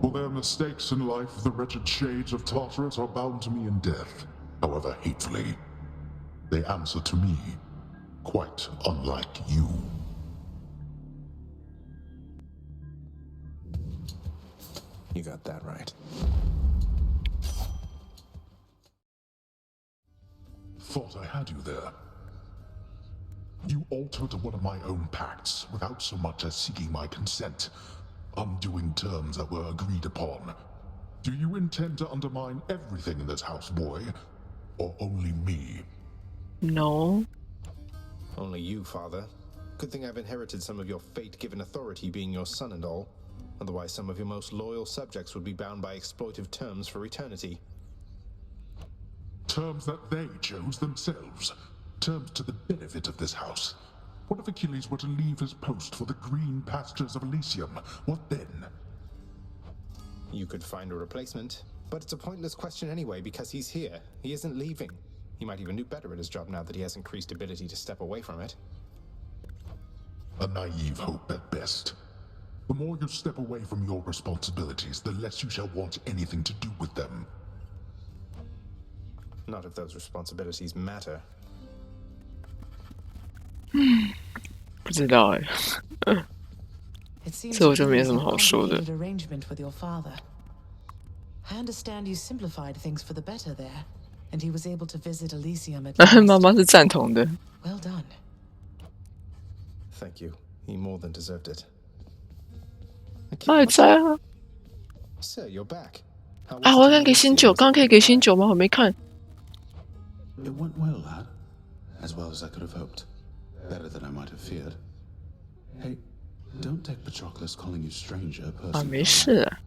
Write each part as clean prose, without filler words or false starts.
For their mistakes in life, the wretched shades of Tartarus are bound to me in death, however hatefully. They answer to me, quite unlike you. You got that right. Thought I had you there. You altered one of my own pacts without so much as seeking my consent, undoing terms that were agreed upon. Do you intend to undermine everything in this house, boy? Or only me? No. Only you, father. Good thing I've inherited some of your fate-given authority being your son and all. Otherwise, some of your most loyal subjects would be bound by exploitive terms for eternity. Terms that they chose themselves. Terms to the benefit of this house. What if Achilles were to leave his post for the green pastures of Elysium? What then? You could find a replacement, but it's a pointless question anyway because he's here. He isn't leaving. He might even do better at his job now that he has increased ability to step away from it. A naive hope at best. The more you step away from your responsibilities, the less you shall want anything to do with them. Not if those responsibilities matter. 不知道哎，这我就没什么好说的。 I understand you simplified things for the better there, and he was able to visit Elysium at 妈 last. 妈是赞同的。 Well done. Thank you. He more than deserved it. 他还在啊！ Sir, you're back. 啊，我想给新酒，刚刚可以给新酒吗？我没看。 It went well, lad. As well as I could have hoped. Better than I might have feared. Hey, don't take Patroclus calling you stranger 啊， personally. 没事啊。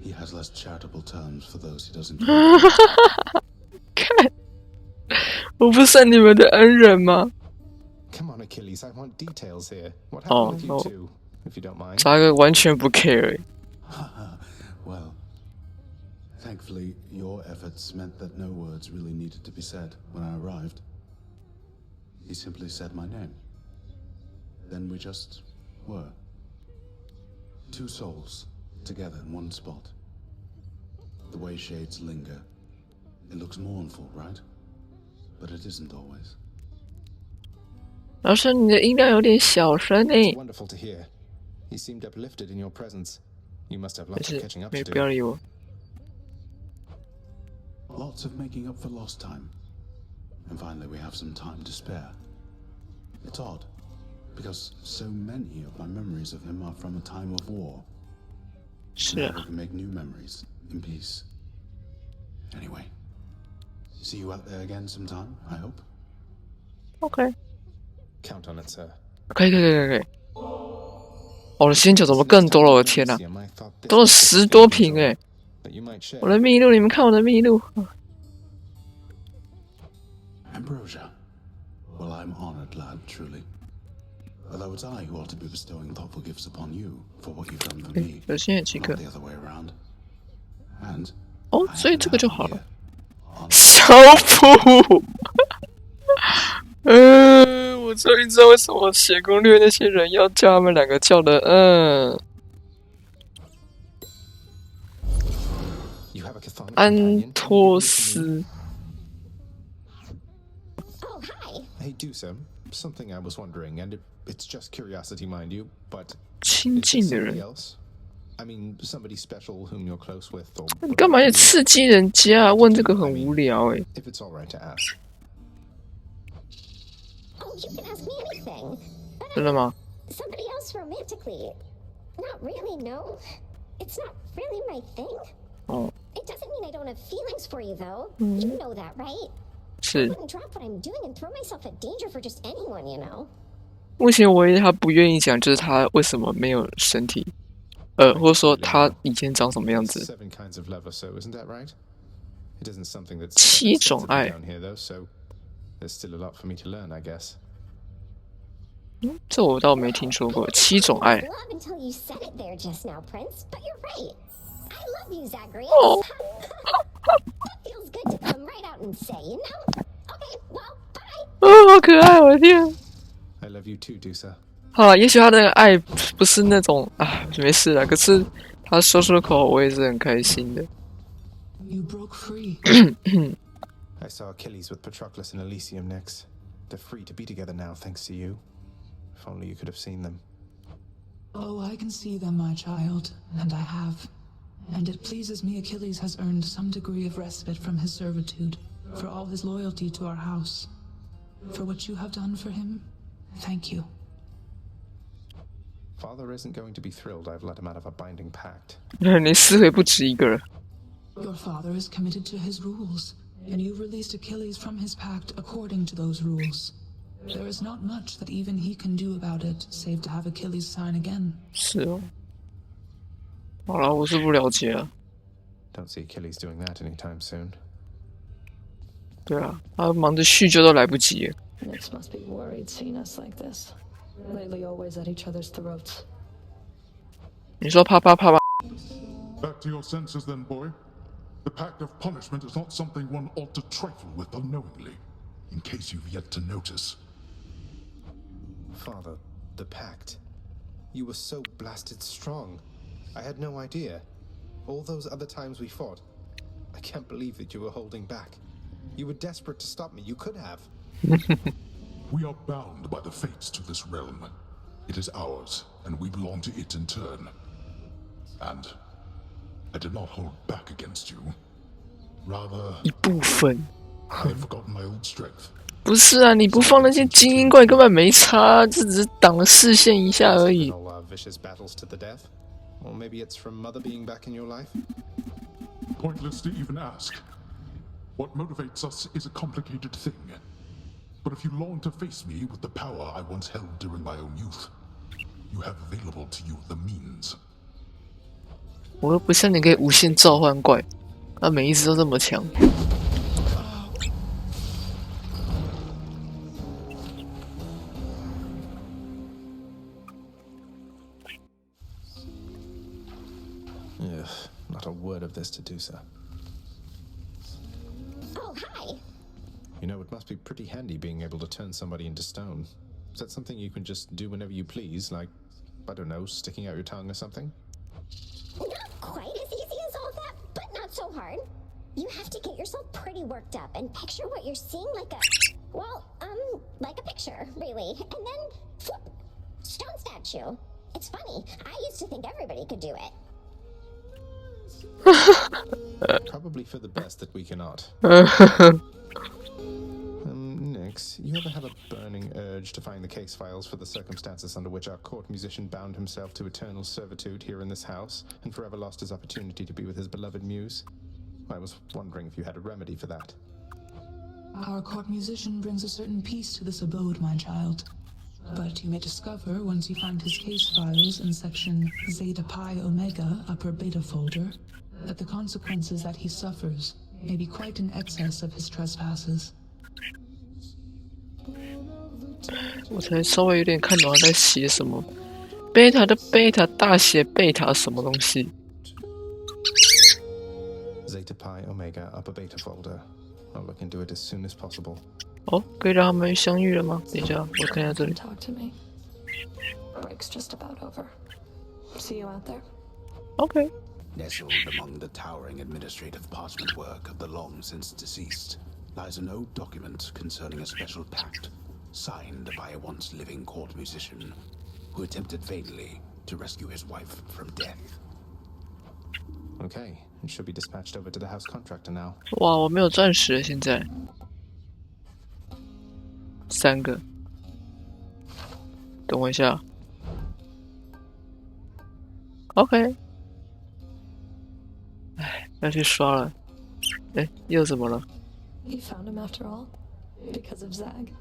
He has less charitable terms for those he doesn't. 看，我不算你们的恩人吗？ Come on, Achilles. I want details here. What happened with you two, if you don't mind? 扎个完全不 care。 Well, thankfully, your efforts meant that no words really needed to be said when I arrived. He simply said my name. Then we just were. Two souls, together in one spot. The way shades linger. It looks mournful, right? But it isn't always. 老师，你的音量有点小声诶。 It's wonderful to hear. He seemed uplifted in your presence. You must have 没 lots of 事， catching up 没 to 不要 do. 理我。 Lots of making up for lost time. And finally, we have some time to spare. It's odd, because so many of my memories of him are from a time of war. 是 Now 啊 we can make new memories in peace. Anyway, see you out there again sometime, I hope. OK， Count on it, sir. 可以。我的新酒怎么更多了？我的天哪，都有10多瓶哎！ That you might share. 我的秘录，你们看我的秘录。 Ambrosia. Well, I'm honored, lad, truly. Although it's I who ought to be bestowing thoughtful gifts upon you for what you've done for me, 有新的几 not 个 the other way around. And 哦， I 所以 happen 这 to 个就 have 好了 here.。小普，我终于知道为什么写攻略那些人要叫他们两个叫的You have a chthonic 安 companion? 托斯。 Oh, hi. Hey, do so. Something I was wondering, and it's just curiosity, mind you, but 亲 is 近 there 的 somebody 人， else? I mean, somebody special whom you're close with, or 你干嘛也刺激人家啊？问这个很无聊哎。 if it's all right to ask. Oh, you can ask me anything. But 真的吗？ somebody else romantically. Not really, no. It's not really my thing. 哦， It doesn't mean I don't have feelings for you, though. You know that, right? I 是。 wouldn't drop what I'm doing and throw myself at danger for just anyone, you know? 目前唯一他不愿意讲，就是他为什么没有身体，或者说他以前长什么样子。 7 kinds of love or so, isn't that right? It isn't something that's 7种爱。 down here though, so there's still a lot for me to learn, I guess. 这我倒没听说过。7种爱。 Love until you said it there just now, Prince. But you're right. I love you, Zagreus. Oh. That feels good to come right out and say, you know? Okay, well, bye. 好可爱，我的天！ I love you too, Dusa. 好了，也许他的爱不是那种啊，没事了。可是他说出口，我也是很开心的。You broke free. I saw Achilles with Patroclus in Elysium next. They're free to be together now, thanks to you. If only you could have seen them. Oh, I can see them, my child, and I have. And it pleases me Achilles has earned some degree of respite from his servitude, for all his loyalty to our house. For what you have done for him, thank you. Father isn't going to be thrilled I've let him out of a binding pact. 你思维不止一个人。 Your father is committed to his rules, and you released Achilles from his pact according to those rules. There is not much that even he can do about it, save to have Achilles sign again. 是哦。好了，我是不了解啊。 Don't see Achilles doing that anytime soon. 对啊，他忙着叙旧都来不及了。 Nyx must be worried seeing us like this. Lately always at each other's throats. 你说啪啪啪啪。 Back to your senses then, boy. The pact of punishment is not something one ought to trifle with unknowingly, in case you've yet to notice. Father, the pact. You were so blasted strong. I had no idea. All those other times we fought. I can't believe that you were holding back. You were desperate to stop me. You could have. We are bound by the fates to this realm. It is ours, and we belong to it in turn. And I did not hold back against you. Rather, 一部分。 I have forgotten my old strength. 不是啊，你不放那些精英怪根本没差，这只是挡了视线一下而已。 All our vicious battles to the death? Or maybe it's from Mother being back in your life? Pointless to even ask. What motivates us is a complicated thing. But if you long to face me with the power I once held during my own youth, you have available to you the means. 我又不像你可以无限召唤怪，他每一只都这么强。 Ugh, not a word of this to Dusa. Oh, hi. You know, it must be pretty handy being able to turn somebody into stone. Is that something you can just do whenever you please? Like, I don't know, sticking out your tongue or something? Not quite as easy as all that, but not so hard. You have to get yourself pretty worked up and picture what you're seeing like like a picture, really. And then, flip, stone statue. It's funny, I used to think everybody could do it. Probably for the best that we cannot. Nyx, you ever have a burning urge to find the case files for the circumstances under which our court musician bound himself to eternal servitude here in this house and forever lost his opportunity to be with his beloved muse? I was wondering if you had a remedy for that. Our court musician brings a certain peace to this abode, my child. But you may discover, once you find his case files in section Zeta Pi Omega upper beta folder, that the consequences that he suffers may be quite in excess of his trespasses. 我才稍微有点看懂他在写什么。贝塔的贝塔大写贝塔什么东西？ Zeta Pi Omega upper beta folder. I'll look into it as soon as possible. 哦，可以让他们相遇了吗？等一下，我看一下这里。 Talk to me. Break's just about over. See you out there. OK。 Nestled among the towering administrative parchment work of the long since deceased lies an old document concerning a special pact signed by a once living court musician who attempted vainly to rescue his wife from death. Okay, it should be dispatched over to the house contractor now. 哇，我没有钻石了，现在3个。等我一下。OK。哎，要去刷了。哎，又怎么了？ You found him after all? Because of Zag?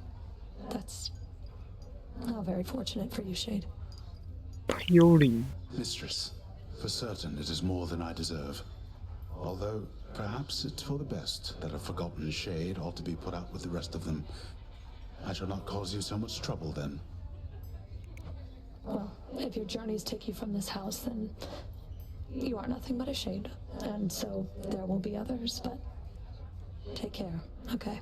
That's how very fortunate for you, Shade. 幽灵。 Mistress, for certain it is more than I deserve. Although, perhaps it's for the best that a forgotten shade ought to be put out with the rest of them. I shall not cause you so much trouble then. Well, if your journeys take you from this house, then you are nothing but a shade. And so there will be others, but take care, okay?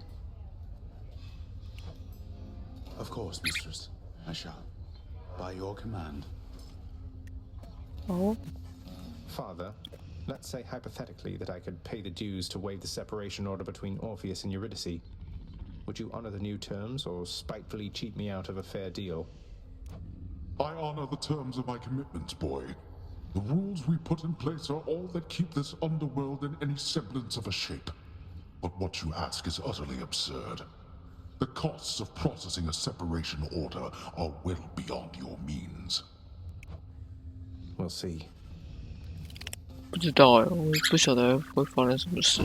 Of course, mistress. I shall. By your command. 哦， Father, let's say hypothetically that I could pay the dues to waive the separation order between Orpheus and Eurydice. Would you honor the new terms or spitefully cheat me out of a fair deal? I honor the terms of my commitments, boy. The rules we put in place are all that keep this underworld in any semblance of a shape. But what you ask is utterly absurd. The costs of processing a separation order are well beyond your means. We'll see. 不知道哎，我不晓得会发生什么事。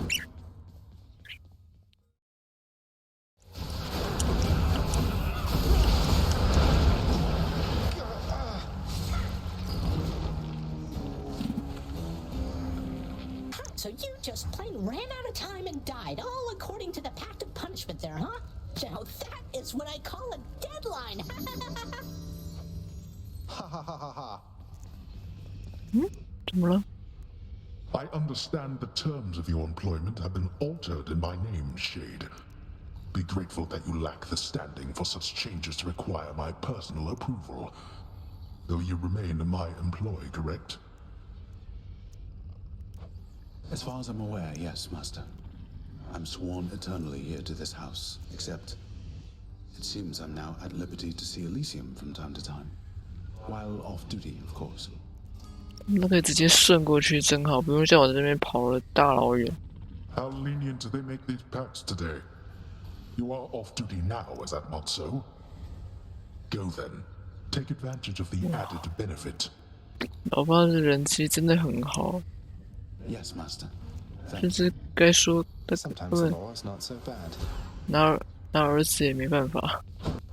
So you just plain ran out of time and died, all according to the pact of punishment there, huh? Now that is what I call a deadline. Ha ha ha ha ha. 怎么了？ I understand the terms of your employment have been altered in my name, Shade. Be grateful that you lack the standing for such changes to require my personal approval. Though you remain my employee, correct? As far as I'm aware, yes, Master. I'm sworn eternally here to this house, except it seems I'm now at liberty to see Elysium from time to time. While off duty, of course. 那可以直接顺过去，真好，不用像我在这边跑了大老远。 How lenient do they make these pacts today? You are off duty now, is that not so? Go then. Take advantage of the added benefit. 老爸的人气真的很好， Yes, Master. 这是该说的 Sometimes 部 the 分。 law is not so bad. 那儿子也没办法。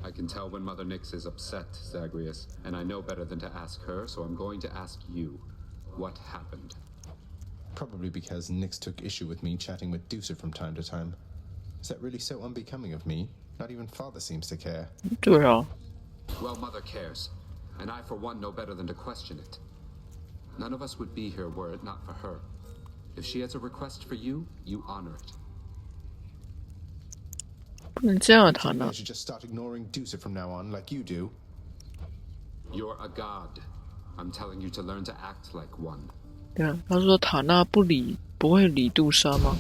I can tell when Mother Nyx is upset, Zagreus, and I know better than to ask her, so I'm going to ask you. What happened? Probably because Nyx took issue with me chatting with Deucer from time to time. Is that really so unbecoming of me? Not even Father seems to care. 对啊， Well, Mother cares, and I for one know better than to question it. None of us would be here were it not for her. If she has a request for you, you honor it. 不能这样啊，塔 Maybe 纳 I。should just start ignoring Deucer from now on, like you do. You're a god. I'm telling you to learn to act like one. 对啊，他说塔纳不会理杜莎吗？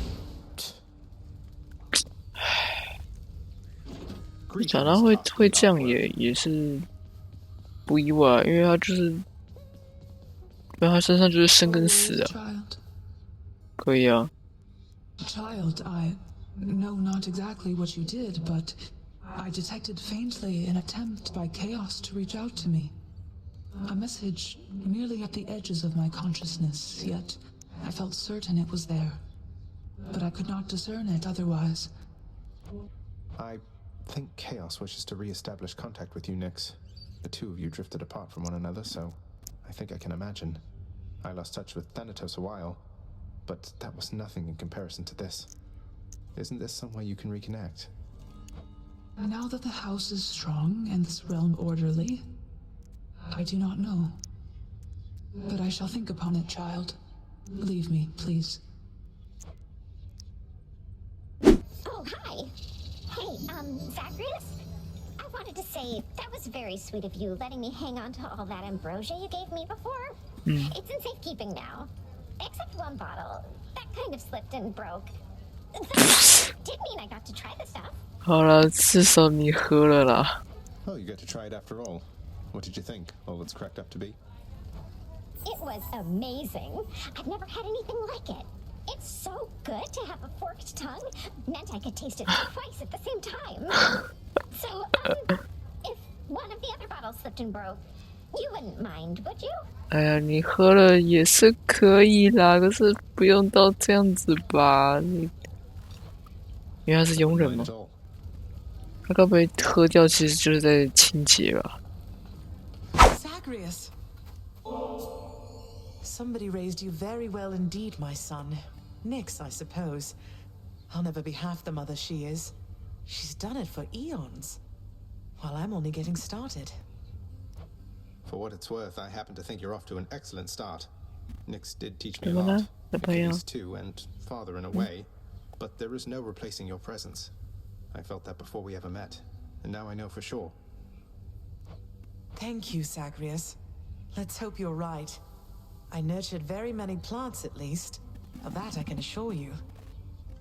塔纳会这样也是不意外，因为他就是，因为他身上就是生跟死啊。 Child. 可以啊， Child, I know not exactly what you did, but I detected faintly an attempt by Chaos to reach out to me. A message merely at the edges of my consciousness, yet I felt certain it was there. But I could not discern it otherwise. I think Chaos wishes to re-establish contact with you, Nyx. The two of you drifted apart from one another, so I think I can imagine. I lost touch with Thanatos a while, but that was nothing in comparison to this. Isn't this some way you can reconnect? Now that the house is strong and this realm orderly, I do not know. But I shall think upon it, child. Leave me, please. Oh, hi. Hey, Zagreus? I wanted to say, that was very sweet of you, letting me hang on to all that ambrosia you gave me before. It's in safekeeping now. Except one bottle. That kind of slipped and broke. Did mean I got to try the stuff. 好了，至少你喝了啦。 Oh, you got to try it after all. What did you think? All it's cracked up to be? It was amazing. I've never had anything like it. It's so good to have a forked tongue. Meant I could taste it twice at the same time. So, if one of the other bottles slipped and broke, you wouldn't mind, would you? 哎呀，你喝了也是可以啦，可是不用到这样子吧？你，因为他是佣人 Not 吗 at？all. 他该不会喝掉其实就是在清洁吧？ Zagreus! Somebody raised you very well indeed, my son. Nyx, I suppose. I'll never be half the mother she is. She's done it for eons. While I'm only getting started. For what it's worth, I happen to think you're off to an excellent start. Nyx did teach me a 怎么了 lot. 小朋友？ Achilles too, and Father in a way. But there is no replacing your presence. I felt that before we ever met, and now I know for sure. Thank you, Zagreus. Let's hope you're right. I nurtured very many plants, at least. Of that I can assure you.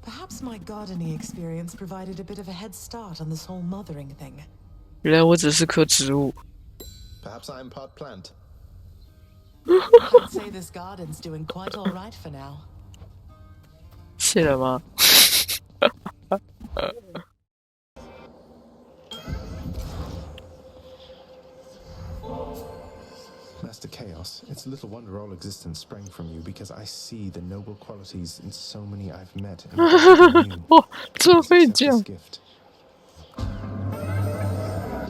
Perhaps my gardening experience provided a bit of a head start on this whole mothering thing. 原来我只是棵植物。Perhaps I'm part plant. I'd say this garden's doing quite all right for now. 谢了吗？ Master Chaos, it's little wonder all existence sprang from you, because I see the noble qualities in so many I've met and you. 哇，这会讲。 Gift.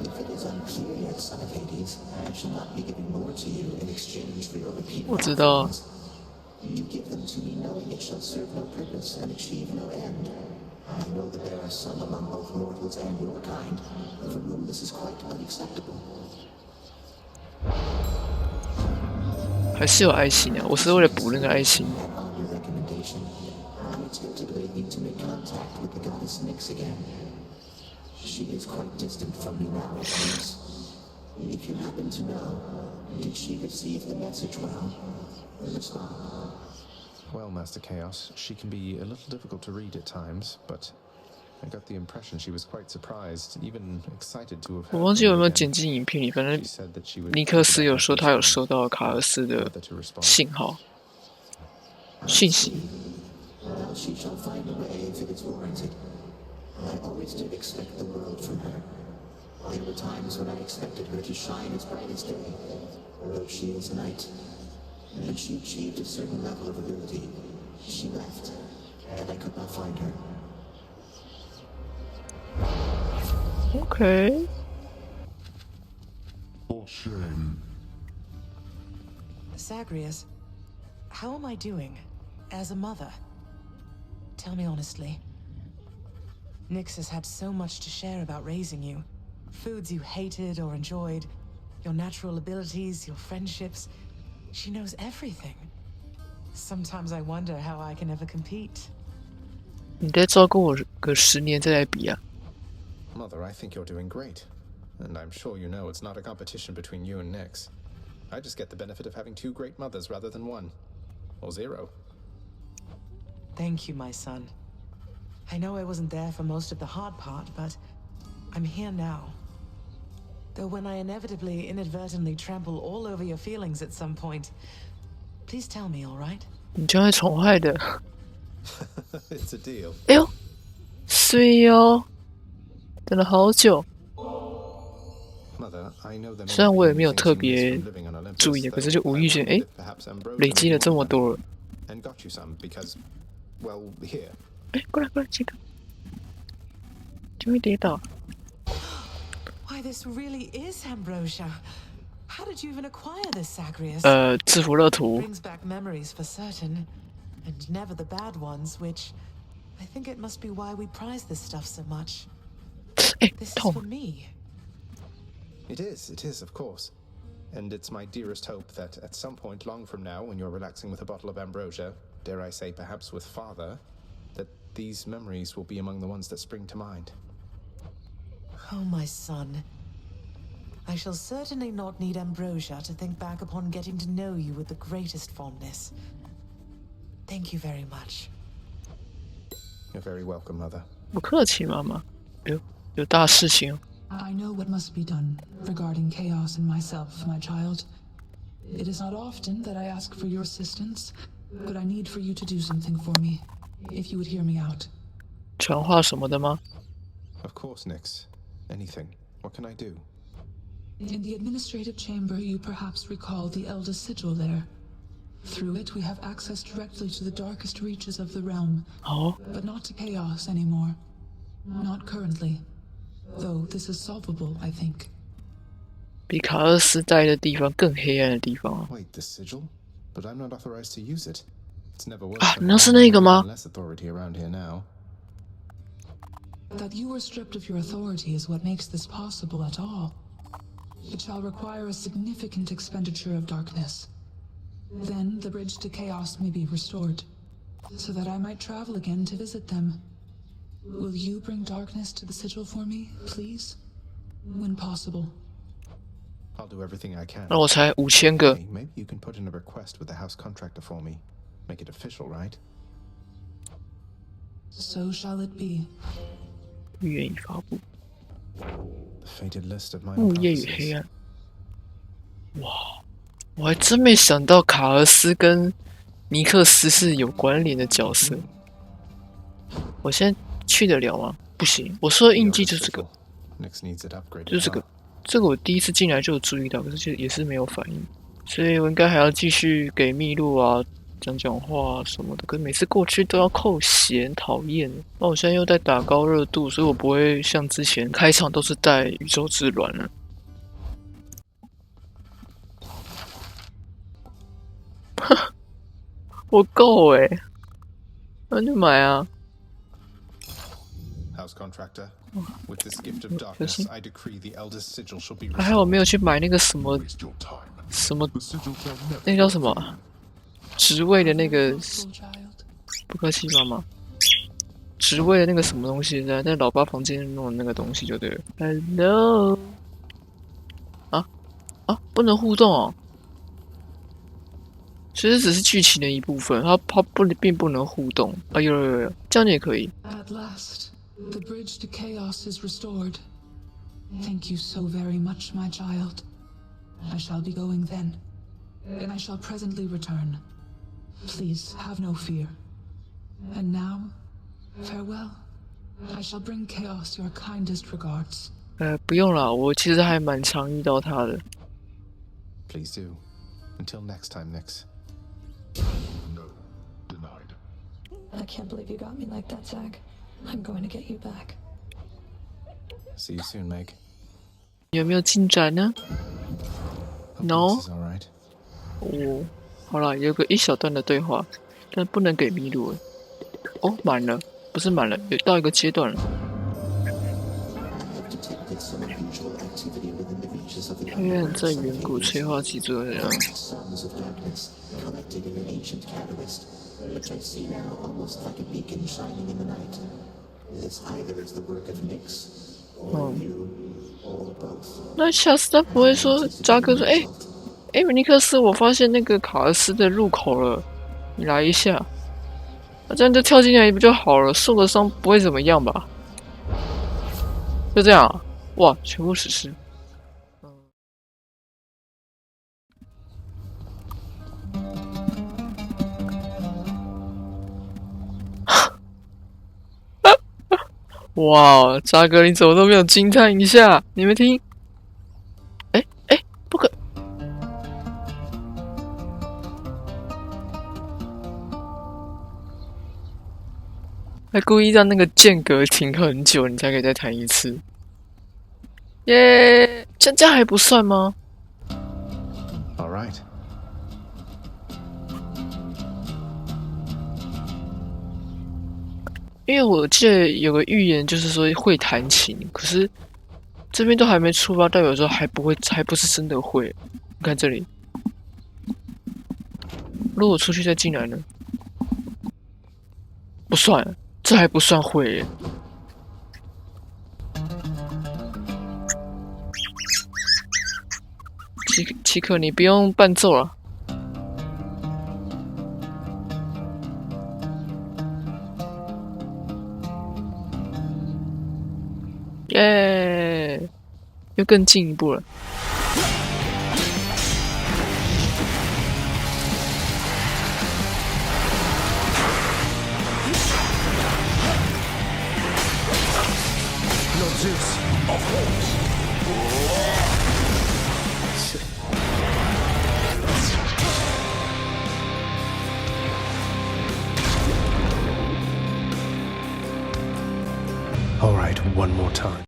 If it is unclear yet, son of Hades, I shall not be giving more to you in exchange for your repeated 我知道。 You give them to me knowing it shall serve no purpose and achieve no end. I know that there are some among both mortals and your kind, for whom this is quite unacceptable. 还是有爱心啊！我是为了补那个爱心。 On your recommendation, I attempted lately to make contact with the goddess Nyx again. She is quite distant from me now, it seems. If you happen to know, did she receive the message well? Well, Master Chaos, she can be a little difficult to read at times, but I got the impression she was quite surprised, even excited to have. 我忘记有没有剪进影片里，反正尼克斯有说他有收到卡尔斯的信号、讯息。 Well, she shall find a way if it is warranted. I always did expect the world from her. There were times when I expected her to shine as bright as day, though she is night. And she achieved a certain level of ability. She left, and I could not find her. Okay. For shame. Zagreus, how am I doing as a mother? Tell me honestly. Nyx has had so much to share about raising you. Foods you hated or enjoyed, your natural abilities, your friendships. She knows everything. Sometimes I wonder how I can ever compete. 你再照顾我个10年再来比啊！ Mother, I think you're doing great. And I'm sure you know it's not a competition between you and Nyx. I just get the benefit of having 2 great mothers rather than 1. Or 0. Thank you, my son. I know I wasn't there for most of the hard part, but I'm here now. Though when I inevitably, inadvertently trample all over your feelings at some point, please tell me, all right? 你将会宠坏的。 It's a deal. 哎呦，水哦，等了好久。 Mother, I know there 虽然我也没有特别注意，可是就无意间，哎，累积了这么多了。 And got you some because, well, here. 哎，过来过来，这个就会跌倒。 Why, this really is Ambrosia. How did you even acquire this, Zagreus? 制服乐图。 Brings back memories for certain, and never the bad ones, which I think it must be why we prize this stuff so much. 哎， This is 痛。 for me. It is, of course. And it's my dearest hope that at some point long from now, when you're relaxing with a bottle of ambrosia, dare I say perhaps with father, that these memories will be among the ones that spring to mind. Oh, my son. I shall certainly not need ambrosia to think back upon getting to know you with the greatest fondness. Thank you very much. You're very welcome, Mother. 不客气，妈妈。有大事情。 I know what must be done regarding chaos and myself, my child. It is not often that I ask for your assistance, but I need for you to do something for me, if you would hear me out. 传话什么的吗？ Of course, Nyx. Anything. What can I do? In the administrative chamber, you perhaps recall the eldest sigil there. Through it, we have access directly to the darkest reaches of the realm, 哦， but not to chaos anymore. Not currently. Though this is solvable, I think. 比卡尔斯待的地方更黑暗的地方啊！ Wait, the sigil? But I'm not authorized to use it. It's never worked. 啊，那是那个吗？ Less authority around here now. That you were stripped of your authority is what makes this possible at all. It shall require a significant expenditure of darkness. Then the bridge to chaos may be restored, so that I might travel again to visit them. Will you bring darkness to the sigil for me, please? When possible. I'll do everything I can. 那我才5000个。 Maybe you can put in a request with the house contractor for me. Make it official, right? So shall it be. 预言已发布。 The fated list of my 木叶与黑暗。哇，我还真没想到卡俄斯跟尼克斯是有关联的角色。我现在去得了吗？不行，我说的印记就是这个，就是这个。这个我第一次进来就有注意到，可是也是没有反应，所以我应该还要继续给秘录啊、讲话啊什么的。可是每次过去都要扣血，讨厌。那我现在又在打高热度，所以我不会像之前开场都是带宇宙之卵了。我够欸，那就買啊。可是还好我没有去买那個什麼，那個叫什麼職位的那個，不客氣媽媽，職位的那個什麼東西在老爸房間弄的那個東西就對了。Hello， 啊，不能互動哦。其實只是劇情的一部分，它並不能互動。啊，有，這樣也可以。At last, the bridge to chaos is restored. Thank you so very much, my child. I shall be going then, and I shall presently return. Please have no fear. And now, farewell. I shall bring chaos your kindest regards. 不用啦，我其實還蠻常遇到他的。Please do. Until next time, Nix. No, denied. I can't believe you got me like that, Zach. I'm going to get you back. See you soon, Meg. 有沒有進展呢 ？No。哦，好了，有個一小段的對話，但不能給秘錄。哦，滿了，不是滿了，有到一個階段了。黑暗在遠古催化劑作用。那下次他不會說扎哥說，尼克斯，我發現那個卡爾斯的入口了，你來一下。這樣就跳進來不就好了？受個傷不會怎麼樣吧？就這樣啊？哇，全部實施。哇，扎哥，你怎么都没有惊叹一下？你们听，不可，还故意让那个间隔停很久，你才可以再弹一次。耶，这样还不算吗 ？All right. 因为我记得有个预言，就是说会弹琴，可是这边都还没出发，代表说还不是真的会。你看这里，如果出去再进来呢？不算，这还不算会耶。奇克，你不用伴奏了。耶，又更进一步了。All right, one more time.